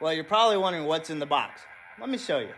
Well, you're probably wondering what's in the box. Let me show you.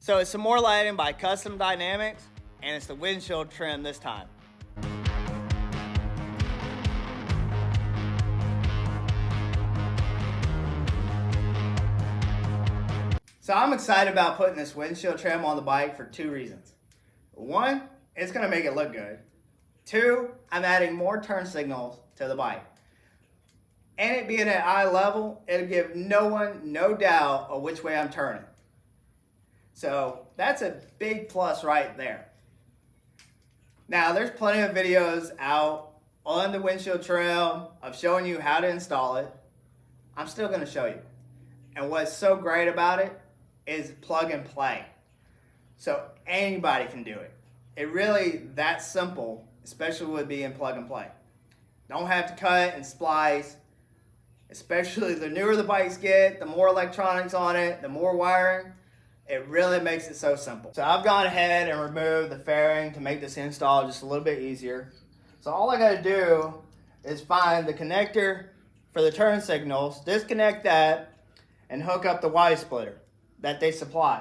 So it's some more lighting by Custom Dynamics, and it's the windshield trim this time. So I'm excited about putting this windshield trim on the bike for two reasons. One, it's gonna make it look good. Two, I'm adding more turn signals to the bike. And it being at eye level, it'll give no one no doubt of which way I'm turning. So that's a big plus right there. Now there's plenty of videos out on the windshield trim of showing you how to install it. I'm still going to show you. And what's so great about it is plug and play. So anybody can do it. It really that simple, especially with being plug and play. Don't have to cut and splice. Especially the newer the bikes get, the more electronics on it, the more wiring. It really makes it so simple. So I've gone ahead and removed the fairing to make this install just a little bit easier. So all I gotta do is find the connector for the turn signals, disconnect that, and hook up the Y splitter that they supply.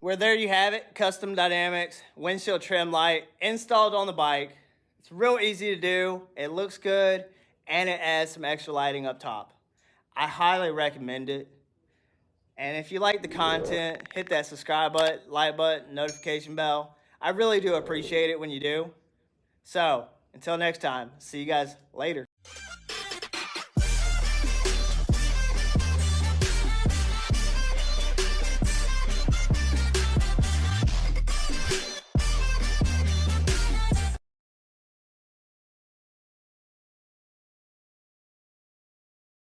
Well, there you have it, Custom Dynamics windshield trim light installed on the bike. It's real easy to do, it looks good, and it adds some extra lighting up top. I highly recommend it. And if you like the content, hit that subscribe button, like button, notification bell. I really do appreciate it when you do. So, until next time, see you guys later.